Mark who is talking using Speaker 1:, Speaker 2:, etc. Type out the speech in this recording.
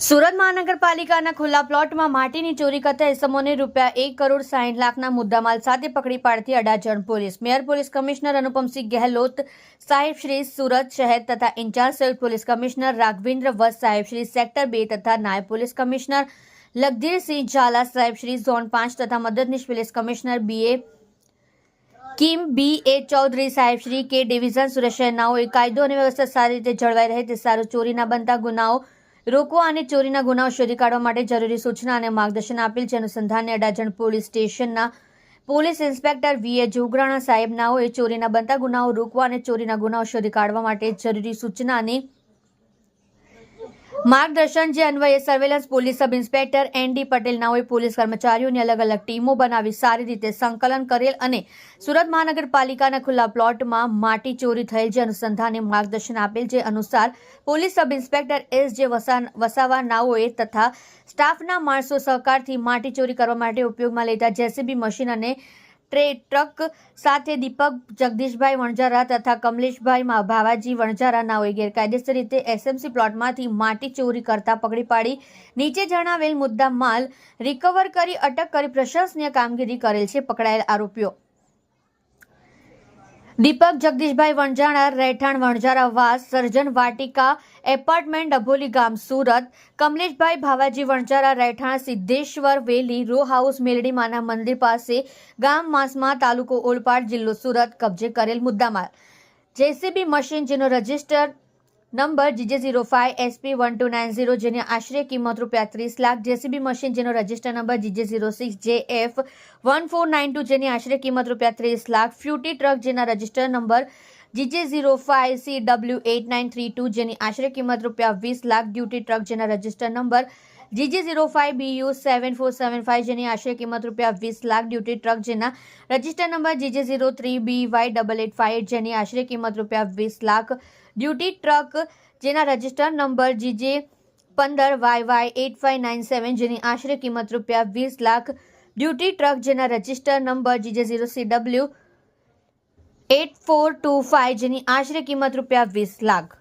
Speaker 1: સુરત મહાનગરપાલિકાના ખુલ્લા પ્લોટમાં માટીની ચોરી કરતા ઇસમોને ₹1,60,60,00,000ના મુદ્દામાલ સાથે પકડી પાડતી Adajan police. Mayor police commissioner Anupamsingh Gehlot સાહેબશ્રી સુરત શહેર તથા ઇન્ચાર્જ સંયુક્ત પોલીસ કમિશનર રાઘવેન્દ્ર વત્સ સાહેબશ્રી સેક્ટર 2 તથા નાયબ પોલીસ કમિશનર લખધીરસિંહ ઝાલા સાહેબશ્રી ઝોન 5 તથા મદદનીશ police commissioner Kim B.A. Chaudhari સાહેબશ્રી કે ડિવિઝન સુરત શહેરનાઓએ કાયદો અને વ્યવસ્થા સારી રીતે જળવાઈ રહે તે સારું ચોરીના બનતા ગુનાઓ રોકવા અને ચોરીના ગુનાઓ શોધી કાઢવા માટે જરૂરી સૂચના અને માર્ગદર્શન આપેલ. જે અનુસંધાને અડાજણ પોલીસ સ્ટેશનના પોલીસ ઇન્સ્પેક્ટર V.A. જોગરાણા સાહેબનાઓએ ચોરીના બનતા ગુનાઓ રોકવા અને ચોરીના ગુનાઓ શોધી કાઢવા માટે જરૂરી સૂચના અને માર્ગદર્શન જે અન્વયે surveillance police sub inspector N.D. Patel નાઓએ પોલીસ કર્મચારીઓની અલગ અલગ ટીમો બનાવી સારી રીતે સંકલન કરેલ અને સુરત મહાનગરપાલિકાના ખુલ્લા પ્લોટમાં માટી ચોરી થયેલ જે અનુસંધાને માર્ગદર્શન આપેલ. જે અનુસાર police sub inspector S.J. Vasava નાઓએ તથા સ્ટાફના માણસો સહકારથી માટી ચોરી કરવા માટે ઉપયોગમાં લેતા JCB મશીન અને ટ્રક સાથે દીપક જગદીશભાઈ વણજારા તથા કમલેશભાઈ ભાવાજી વણજારા નાઓએ ગેરકાયદેસર રીતે SMC પ્લોટમાંથી માટી ચોરી કરતા પકડી પાડી નીચે જણાવેલ મુદ્દા માલ રિકવર કરી અટક કરી પ્રશંસનીય કામગીરી કરેલ છે. પકડાયેલ આરોપીઓ દીપક જગદીશભાઈ વણજારા, રહેઠાણ વણજારા વાસ, સર્જન વાટિકા એપાર્ટમેન્ટ, ડભોલી ગામ, સુરત. કમલેશભાઈ ભાવાજી વણજારા, રહેઠાણ સિદ્ધેશ્વર વેલી રો હાઉસ, મેલડીમાના મંદિર પાસે, ગામ માસમા, તાલુકો ઓલપાડ, જિલ્લો સુરત. કબજે કરેલ મુદ્દામાલ JCB મશીન જેનો રજિસ્ટર નંબર GJ05SP1290 જેની આશરે કિંમત ₹30 લાખ, JCB મશીન જેનો રજિસ્ટર નંબર GJ06JF1492 જેની આશરે કિંમત ₹30 લાખ, ફ્યુટી ટ્રક જેના રજિસ્ટર નંબર GJ05CW8932 જેની આશરે કિંમત ₹20 લાખ, ડ્યુટી ટ્રક જેના રજિસ્ટર નંબર GJ05BU7475 જેની આશરે કિંમત ₹20 લાખ, ડ્યુટી ટ્રક જેના રજિસ્ટર નંબર GJ03BY8858 જેની આશરે કિંમત ₹20 લાખ, ડ્યુટી ટ્રક જેના રજિસ્ટર નંબર GJ15YY8597 જેની આશરે કિંમત ₹20 લાખ, ડ્યુટી ટ્રક જેના રજિસ્ટર નંબર GJ0CW8425 જેની આશરે કિંમત ₹20 લાખ.